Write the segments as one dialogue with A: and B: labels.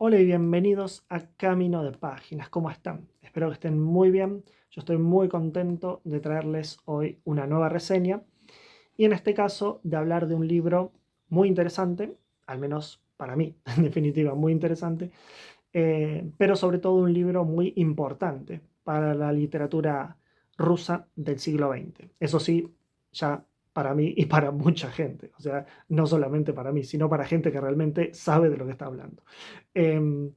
A: Hola y bienvenidos a Camino de Páginas. ¿Cómo están? Espero que estén muy bien. Yo estoy muy contento de traerles hoy una nueva reseña y en este caso de hablar de un libro muy interesante, al menos para mí, en definitiva, muy interesante, pero sobre todo un libro muy importante para la literatura rusa del siglo XX. Eso sí, ya para mí y para mucha gente, o sea, no solamente para mí, sino para gente que realmente sabe de lo que está hablando. Em,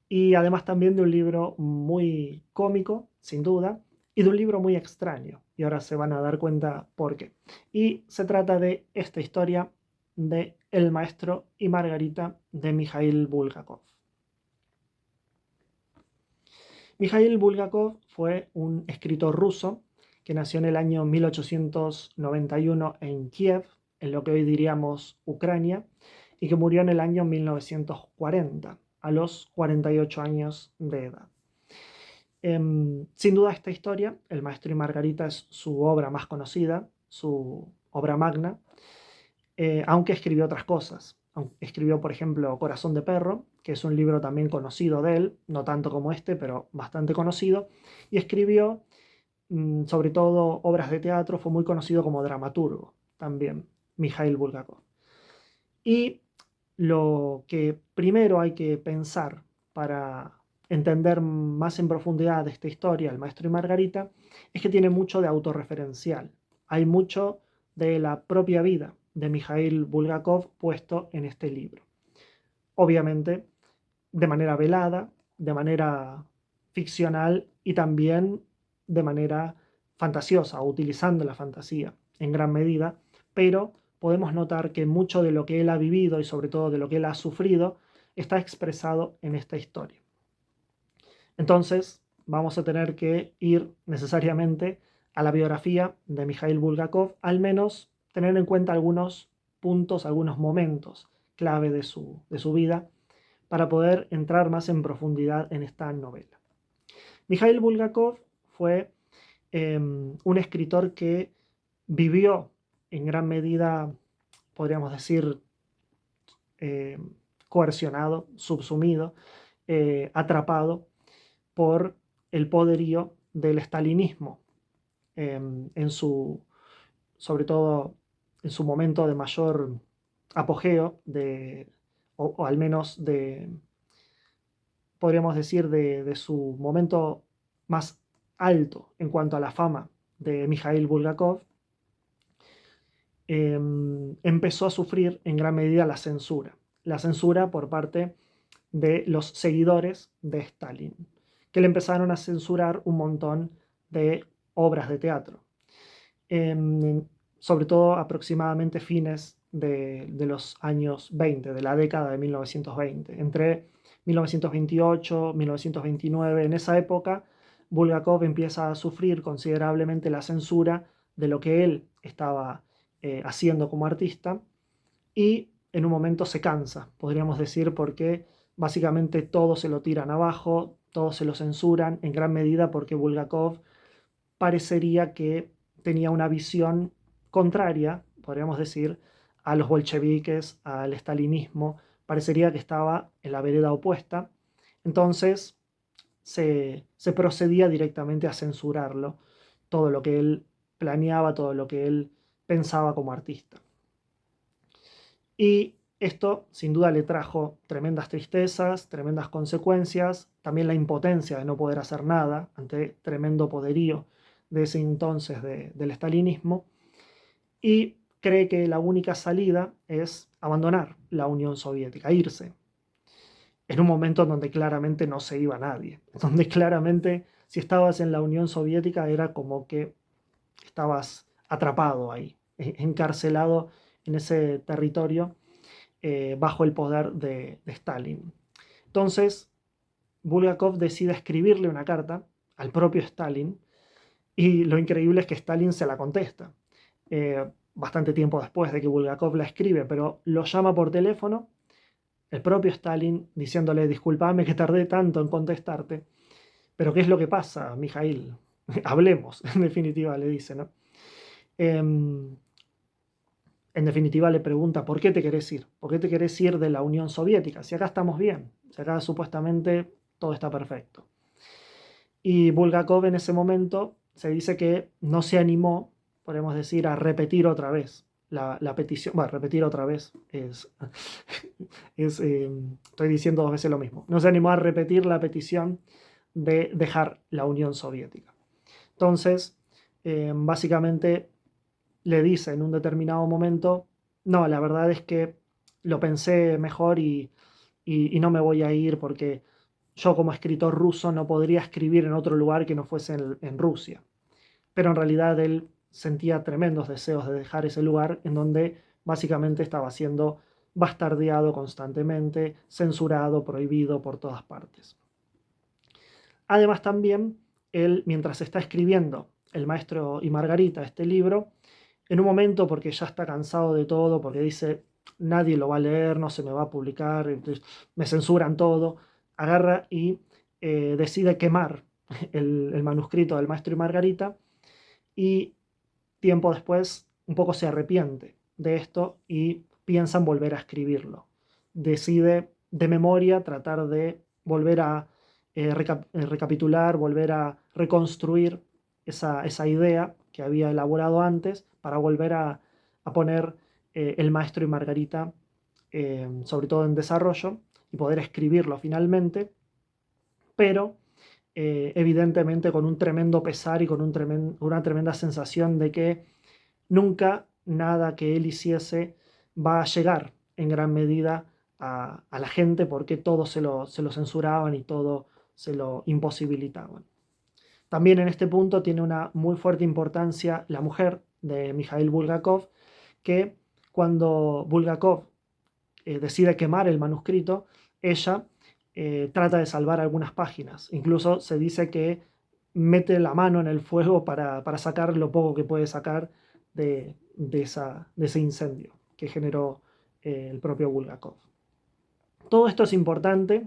A: y además también de un libro muy cómico, sin duda, y de un libro muy extraño. Y ahora se van a dar cuenta por qué. Y se trata de esta historia de El maestro y Margarita de Mikhail Bulgakov. Mikhail Bulgakov fue un escritor ruso que nació en el año 1891 en Kiev, en lo que hoy diríamos Ucrania, y que murió en el año 1940, a los 48 años de edad. Sin duda esta historia, El maestro y Margarita, es su obra más conocida, su obra magna, aunque escribió otras cosas. Escribió, por ejemplo, Corazón de Perro, que es un libro también conocido de él, no tanto como este, pero bastante conocido, y escribió sobre todo obras de teatro, fue muy conocido como dramaturgo también, Mikhail Bulgakov. Y lo que primero hay que pensar para entender más en profundidad esta historia, El maestro y Margarita, es que tiene mucho de autorreferencial. Hay mucho de la propia vida de Mikhail Bulgakov puesto en este libro. Obviamente, de manera velada, de manera ficcional y también de manera fantasiosa, utilizando la fantasía en gran medida, pero podemos notar que mucho de lo que él ha vivido y sobre todo de lo que él ha sufrido está expresado en esta historia. Entonces, vamos a tener que ir necesariamente a la biografía de Mikhail Bulgakov, al menos tener en cuenta algunos puntos, algunos momentos clave de su vida, para poder entrar más en profundidad en esta novela. Mikhail Bulgakov fue un escritor que vivió en gran medida, podríamos decir, eh, coercionado, subsumido, atrapado por el poderío del estalinismo, en su, sobre todo en su momento de mayor apogeo, o al menos podríamos decir, de su momento más alto en cuanto a la fama de Mikhail Bulgakov, empezó a sufrir en gran medida la censura por parte de los seguidores de Stalin, que le empezaron a censurar un montón de obras de teatro, eh, sobre todo aproximadamente fines de los años 20, de la década de 1920, entre 1928, 1929, en esa época Bulgakov empieza a sufrir considerablemente la censura de lo que él estaba haciendo como artista y en un momento se cansa, podríamos decir, porque básicamente todo se lo tiran abajo, todo se lo censuran, en gran medida porque Bulgakov parecería que tenía una visión contraria, podríamos decir, a los bolcheviques, al estalinismo, parecería que estaba en la vereda opuesta, entonces se procedía directamente a censurarlo, todo lo que él planeaba, todo lo que él pensaba como artista. Y esto sin duda le trajo tremendas tristezas, tremendas consecuencias, también la impotencia de no poder hacer nada ante tremendo poderío de ese entonces del estalinismo, y cree que la única salida es abandonar la Unión Soviética, irse, en un momento en donde claramente no se iba nadie, donde claramente si estabas en la Unión Soviética era como que estabas atrapado ahí, encarcelado en ese territorio, bajo el poder de Stalin. Entonces, Bulgakov decide escribirle una carta al propio Stalin y lo increíble es que Stalin se la contesta. Bastante tiempo después de que Bulgakov la escribe, pero lo llama por teléfono el propio Stalin diciéndole: discúlpame que tardé tanto en contestarte, pero ¿qué es lo que pasa, Mijail? Hablemos, en definitiva, le dice, ¿no? Eh, en definitiva le pregunta, ¿por qué te querés ir? ¿Por qué te querés ir de la Unión Soviética? Si acá estamos bien, si acá supuestamente todo está perfecto. Y Bulgakov en ese momento se dice que no se animó, podemos decir, a repetir otra vez la petición. Bueno, repetir otra vez estoy diciendo dos veces lo mismo. No se animó a repetir la petición de dejar la Unión Soviética. Entonces, básicamente le dice en un determinado momento, no, la verdad es que lo pensé mejor y no me voy a ir porque yo como escritor ruso no podría escribir en otro lugar que no fuese en Rusia. Pero en realidad él sentía tremendos deseos de dejar ese lugar en donde básicamente estaba siendo bastardeado constantemente, censurado, prohibido por todas partes. Además también, él mientras está escribiendo El maestro y Margarita, este libro, en un momento porque ya está cansado de todo, porque dice, nadie lo va a leer, no se me va a publicar, me censuran todo, agarra y decide quemar el manuscrito del maestro y Margarita y tiempo después un poco se arrepiente de esto y piensa en volver a escribirlo. Decide de memoria tratar de volver a recapitular, volver a reconstruir esa idea que había elaborado antes para volver a poner El maestro y Margarita, sobre todo en desarrollo, y poder escribirlo finalmente, pero evidentemente con un tremendo pesar y con una tremenda sensación de que nunca nada que él hiciese va a llegar en gran medida a la gente porque todo se lo censuraban y todo se lo imposibilitaban. También en este punto tiene una muy fuerte importancia la mujer de Mikhail Bulgakov, que cuando Bulgakov decide quemar el manuscrito, ella trata de salvar algunas páginas. Incluso se dice que mete la mano en el fuego para sacar lo poco que puede sacar de ese incendio que generó el propio Bulgakov. Todo esto es importante,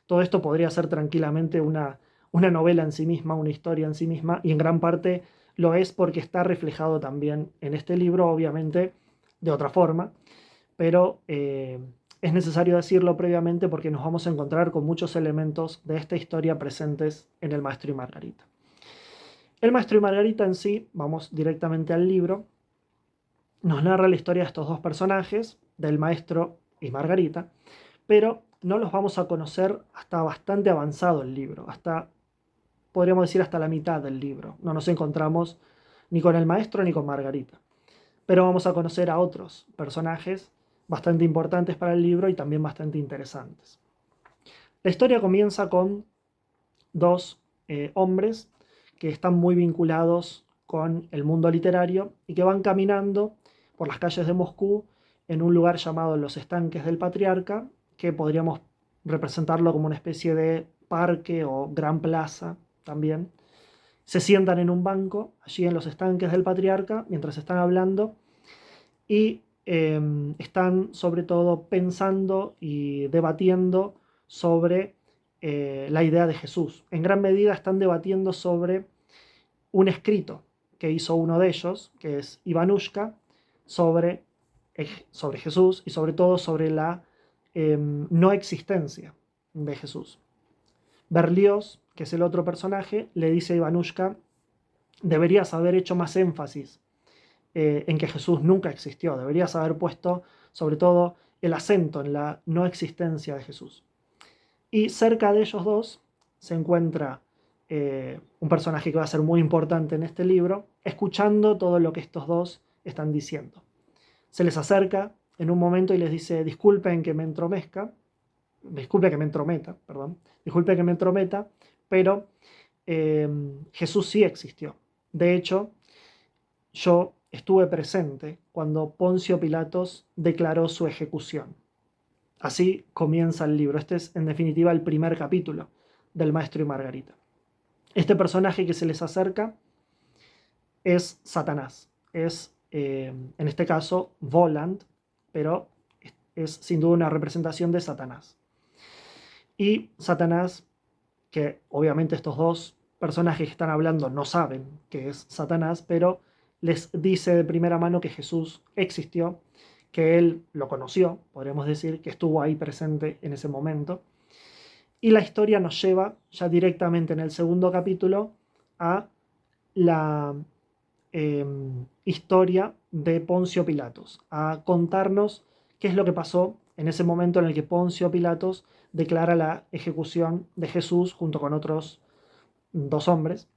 A: todo esto podría ser tranquilamente una novela en sí misma, una historia en sí misma, y en gran parte lo es porque está reflejado también en este libro, obviamente de otra forma, pero es necesario decirlo previamente porque nos vamos a encontrar con muchos elementos de esta historia presentes en El maestro y Margarita. El maestro y Margarita en sí, vamos directamente al libro, nos narra la historia de estos dos personajes, del maestro y Margarita, pero no los vamos a conocer hasta bastante avanzado el libro, hasta, podríamos decir, hasta la mitad del libro. No nos encontramos ni con el maestro ni con Margarita, pero vamos a conocer a otros personajes bastante importantes para el libro y también bastante interesantes. La historia comienza con dos hombres que están muy vinculados con el mundo literario y que van caminando por las calles de Moscú en un lugar llamado Los Estanques del Patriarca, que podríamos representarlo como una especie de parque o gran plaza también. Se sientan en un banco allí en Los Estanques del Patriarca mientras están hablando y están sobre todo pensando y debatiendo sobre la idea de Jesús. En gran medida están debatiendo sobre un escrito que hizo uno de ellos, que es Ivanushka, sobre Jesús y sobre todo sobre la no existencia de Jesús. Berlioz, que es el otro personaje, le dice a Ivanushka, deberías haber hecho más énfasis en que Jesús nunca existió, deberías haber puesto sobre todo el acento en la no existencia de Jesús. Y cerca de ellos dos se encuentra un personaje que va a ser muy importante en este libro, escuchando todo lo que estos dos están diciendo. Se les acerca en un momento y les dice, disculpen que me entrometa, pero Jesús sí existió. De hecho, yo estuve presente cuando Poncio Pilatos declaró su ejecución. Así comienza el libro. Este es, en definitiva, el primer capítulo del Maestro y Margarita. Este personaje que se les acerca es Satanás. Es, en este caso, Voland, pero es sin duda una representación de Satanás. Y Satanás, que obviamente estos dos personajes que están hablando no saben que es Satanás, pero les dice de primera mano que Jesús existió, que él lo conoció, podríamos decir, que estuvo ahí presente en ese momento. Y la historia nos lleva ya directamente en el segundo capítulo a la historia de Poncio Pilatos, a contarnos qué es lo que pasó en ese momento en el que Poncio Pilatos declara la ejecución de Jesús junto con otros dos hombres,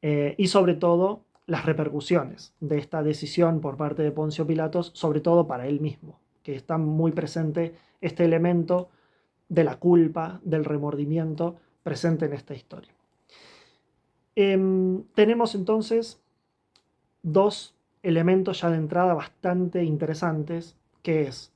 A: y sobre todo las repercusiones de esta decisión por parte de Poncio Pilatos, sobre todo para él mismo, que está muy presente este elemento de la culpa, del remordimiento presente en esta historia. Tenemos entonces dos elementos ya de entrada bastante interesantes, que es,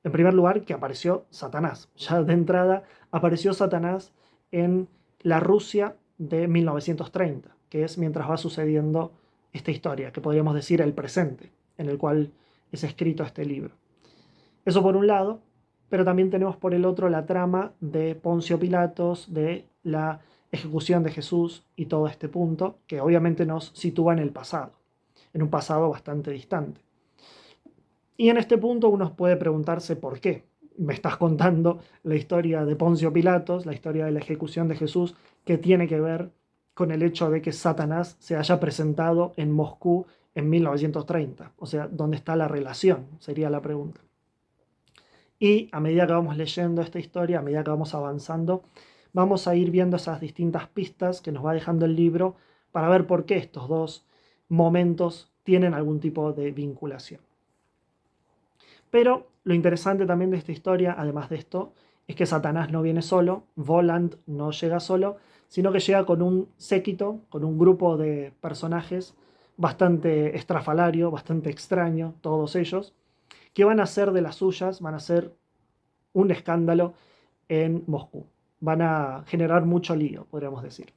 A: en primer lugar, que apareció Satanás. Ya de entrada apareció Satanás en la Rusia de 1930, que es mientras va sucediendo esta historia, que podríamos decir el presente, en el cual es escrito este libro. Eso por un lado, pero también tenemos por el otro la trama de Poncio Pilatos, de la ejecución de Jesús y todo este punto, que obviamente nos sitúa en el pasado, en un pasado bastante distante. Y en este punto uno puede preguntarse por qué. Me estás contando la historia de Poncio Pilatos, la historia de la ejecución de Jesús, que tiene que ver con el hecho de que Satanás se haya presentado en Moscú en 1930. O sea, ¿dónde está la relación? Sería la pregunta. Y a medida que vamos leyendo esta historia, a medida que vamos avanzando, vamos a ir viendo esas distintas pistas que nos va dejando el libro para ver por qué estos dos momentos tienen algún tipo de vinculación. Pero lo interesante también de esta historia, además de esto, es que Satanás no viene solo, Voland no llega solo, sino que llega con un séquito, con un grupo de personajes bastante estrafalario, bastante extraño, todos ellos, que van a hacer de las suyas, van a hacer un escándalo en Moscú. Van a generar mucho lío, podríamos decir.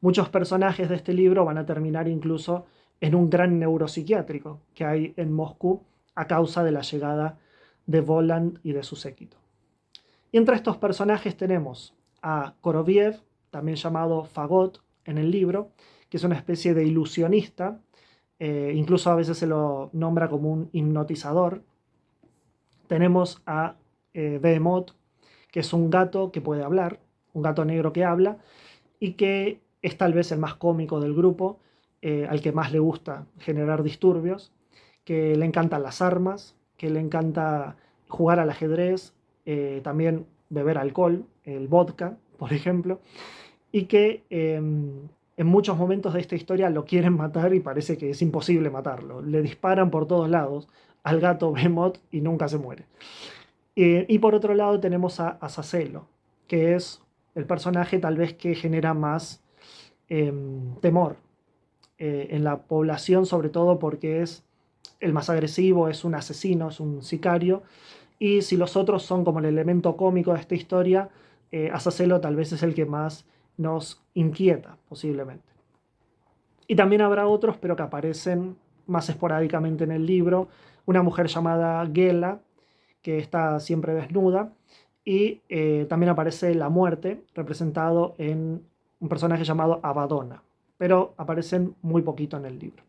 A: Muchos personajes de este libro van a terminar incluso en un gran neuropsiquiátrico que hay en Moscú a causa de la llegada de Voland y de su séquito. Y entre estos personajes tenemos a Koroviev, también llamado Fagot en el libro, que es una especie de ilusionista, incluso a veces se lo nombra como un hipnotizador. Tenemos a Behemoth, que es un gato que puede hablar, un gato negro que habla, y que es tal vez el más cómico del grupo, al que más le gusta generar disturbios, que le encantan las armas, que le encanta jugar al ajedrez, también beber alcohol, el vodka, por ejemplo, y que en muchos momentos de esta historia lo quieren matar y parece que es imposible matarlo. Le disparan por todos lados al gato Behemoth y nunca se muere. Y por otro lado tenemos a Azazello, que es el personaje tal vez que genera más temor en la población, sobre todo porque es el más agresivo, es un asesino, es un sicario, y si los otros son como el elemento cómico de esta historia, Azazello tal vez es el que más nos inquieta, posiblemente. Y también habrá otros, pero que aparecen más esporádicamente en el libro, una mujer llamada Gela, que está siempre desnuda, y también aparece la muerte, representado en un personaje llamado Abadona, pero aparecen muy poquito en el libro.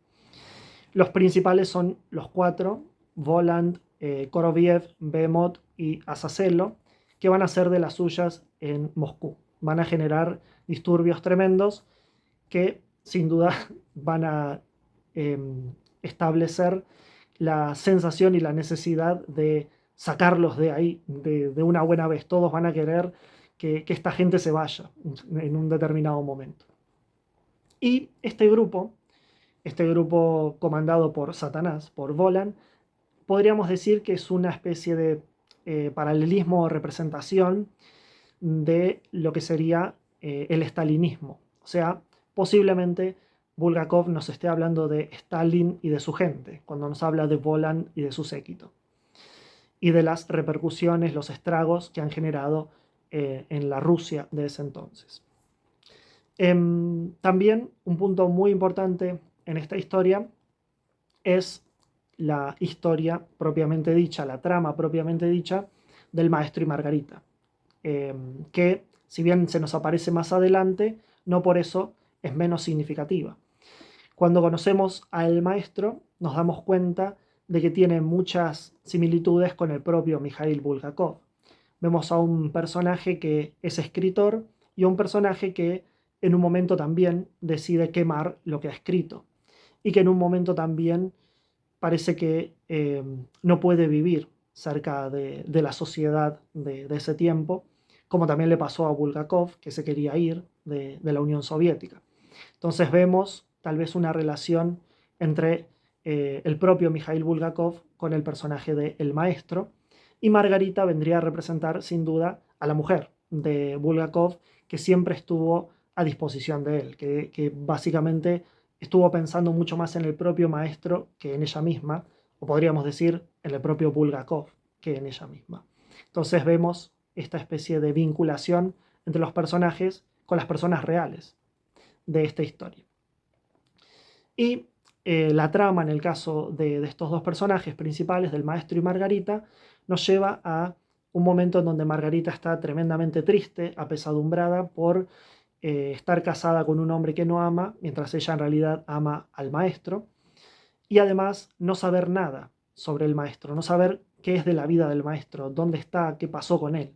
A: Los principales son los cuatro, Voland, Koroviev, Behemoth y Azazello, que van a hacer de las suyas en Moscú. Van a generar disturbios tremendos que sin duda van a establecer la sensación y la necesidad de sacarlos de ahí de una buena vez. Todos van a querer que esta gente se vaya en un determinado momento. Y este grupo comandado por Satanás, por Voland, podríamos decir que es una especie de paralelismo o representación de lo que sería el estalinismo. O sea, posiblemente Bulgakov nos esté hablando de Stalin y de su gente, cuando nos habla de Voland y de su séquito, y de las repercusiones, los estragos que han generado en la Rusia de ese entonces. También un punto muy importante en esta historia es la historia propiamente dicha, la trama propiamente dicha del maestro y Margarita, que si bien se nos aparece más adelante, no por eso es menos significativa. Cuando conocemos al maestro, nos damos cuenta de que tiene muchas similitudes con el propio Mikhail Bulgakov. Vemos a un personaje que es escritor y a un personaje que en un momento también decide quemar lo que ha escrito y que en un momento también parece que no puede vivir cerca de la sociedad de ese tiempo, como también le pasó a Bulgakov, que se quería ir de la Unión Soviética. Entonces vemos tal vez una relación entre el propio Mikhail Bulgakov con el personaje de El Maestro, y Margarita vendría a representar sin duda a la mujer de Bulgakov, que siempre estuvo a disposición de él, que básicamente estuvo pensando mucho más en el propio maestro que en ella misma, o podríamos decir en el propio Bulgakov que en ella misma. Entonces vemos esta especie de vinculación entre los personajes con las personas reales de esta historia. Y la trama, en el caso de estos dos personajes principales, del maestro y Margarita, nos lleva a un momento en donde Margarita está tremendamente triste, apesadumbrada por estar casada con un hombre que no ama, mientras ella en realidad ama al maestro, y además no saber nada sobre el maestro, no saber qué es de la vida del maestro, dónde está, qué pasó con él.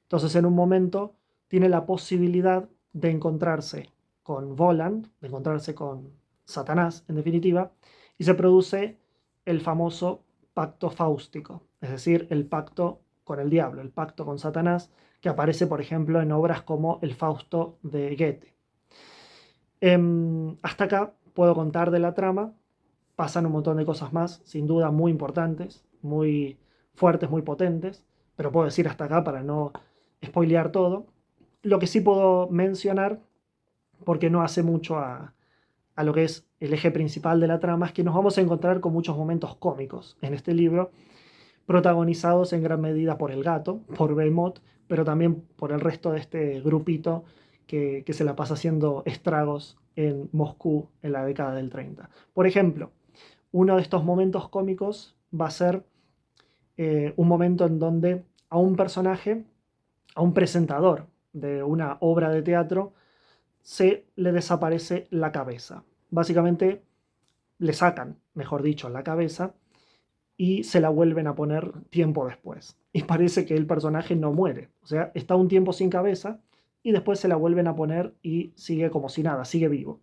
A: Entonces en un momento tiene la posibilidad de encontrarse con Voland, de encontrarse con Satanás en definitiva, y se produce el famoso pacto fáustico, es decir, el pacto con el diablo, el pacto con Satanás, que aparece por ejemplo en obras como el Fausto de Goethe. Hasta acá puedo contar de la trama, pasan un montón de cosas más, sin duda muy importantes, muy fuertes, muy potentes, pero puedo decir hasta acá para no spoilear todo. Lo que sí puedo mencionar, porque no hace mucho a lo que es el eje principal de la trama, es que nos vamos a encontrar con muchos momentos cómicos en este libro, protagonizados en gran medida por el gato, por Belmont, pero también por el resto de este grupito que se la pasa haciendo estragos en Moscú en la década del 30. Por ejemplo, uno de estos momentos cómicos va a ser un momento en donde a un personaje, a un presentador de una obra de teatro, se le desaparece la cabeza. Básicamente le sacan, mejor dicho, la cabeza y se la vuelven a poner tiempo después. Y parece que el personaje no muere. O sea, está un tiempo sin cabeza y después se la vuelven a poner y sigue como si nada, sigue vivo.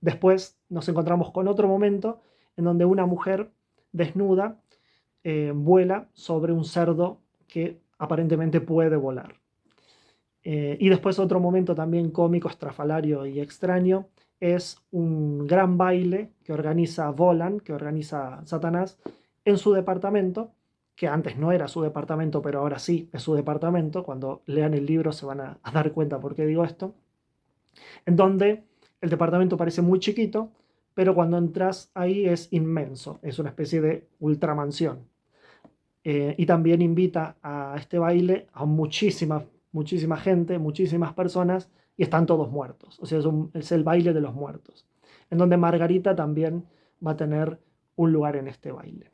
A: Después nos encontramos con otro momento en donde una mujer desnuda vuela sobre un cerdo que aparentemente puede volar. Y después otro momento también cómico, estrafalario y extraño es un gran baile que organiza Volan, que organiza Satanás, en su departamento, que antes no era su departamento, pero ahora sí es su departamento. Cuando lean el libro se van a dar cuenta por qué digo esto. En donde el departamento parece muy chiquito, pero cuando entras ahí es inmenso, es una especie de ultramansión. Y también invita a este baile a muchísima gente, muchísimas personas, y están todos muertos. O sea, es el baile de los muertos, en donde Margarita también va a tener un lugar en este baile.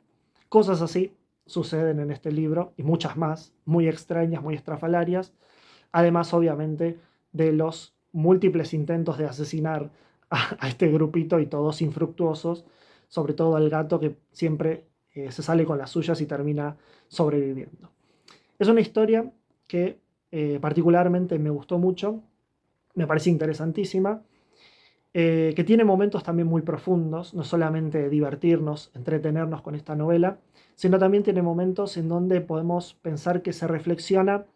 A: Cosas así suceden en este libro y muchas más, muy extrañas, muy estrafalarias, además obviamente de los múltiples intentos de asesinar a este grupito y todos infructuosos, sobre todo al gato que siempre se sale con las suyas y termina sobreviviendo. Es una historia que particularmente me gustó mucho, me parece interesantísima, que tiene momentos también muy profundos, no solamente divertirnos, entretenernos con esta novela, sino también tiene momentos en donde podemos pensar que se reflexiona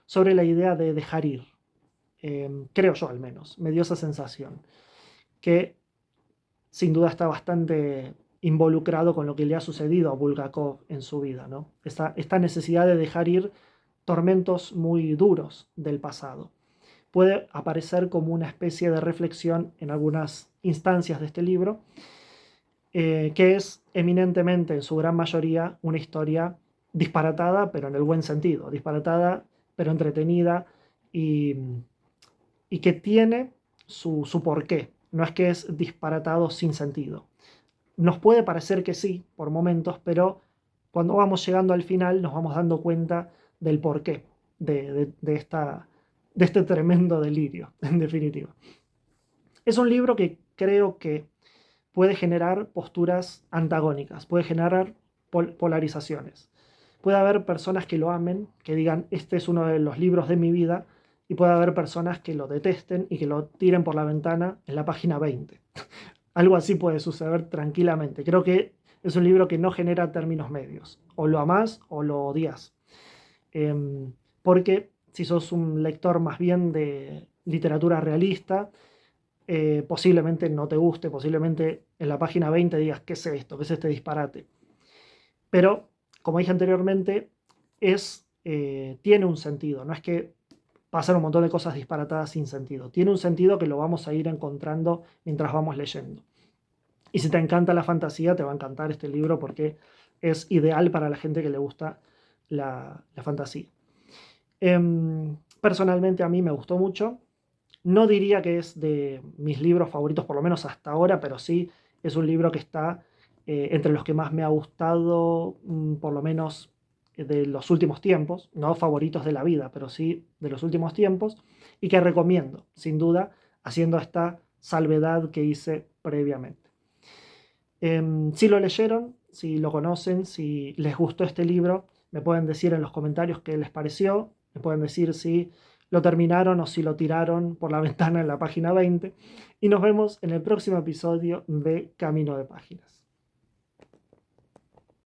A: sobre la idea de dejar ir. Creo yo al menos, me dio esa sensación, que sin duda está bastante involucrado con lo que le ha sucedido a Bulgakov en su vida, ¿no? Esta necesidad de dejar ir tormentos muy duros del pasado. Puede aparecer como una especie de reflexión en algunas instancias de este libro, que es eminentemente, en su gran mayoría, una historia disparatada, pero en el buen sentido, disparatada, pero entretenida y, y que tiene su porqué. No es que es disparatado sin sentido. Nos puede parecer que sí, por momentos, pero cuando vamos llegando al final nos vamos dando cuenta del porqué de este tremendo delirio, en definitiva. Es un libro que creo que puede generar posturas antagónicas, puede generar polarizaciones. Puede haber personas que lo amen, que digan, este es uno de los libros de mi vida, y puede haber personas que lo detesten y que lo tiren por la ventana en la página 20. Algo así puede suceder tranquilamente. Creo que es un libro que no genera términos medios. O lo amás o lo odias. Porque si sos un lector más bien de literatura realista, posiblemente no te guste, posiblemente en la página 20 digas, ¿qué es esto? ¿Qué es este disparate? Pero, como dije anteriormente, tiene un sentido. No es que pasan un montón de cosas disparatadas sin sentido. Tiene un sentido que lo vamos a ir encontrando mientras vamos leyendo. Y si te encanta la fantasía, te va a encantar este libro porque es ideal para la gente que le gusta la fantasía. Personalmente a mí me gustó mucho. No diría que es de mis libros favoritos, por lo menos hasta ahora, pero sí es un libro que está entre los que más me ha gustado, por lo menos de los últimos tiempos, no favoritos de la vida, pero sí de los últimos tiempos, y que recomiendo, sin duda, haciendo esta salvedad que hice previamente. Si lo leyeron, si lo conocen, si les gustó este libro, me pueden decir en los comentarios qué les pareció, me pueden decir si lo terminaron o si lo tiraron por la ventana en la página 20. Y nos vemos en el próximo episodio de Camino de Páginas.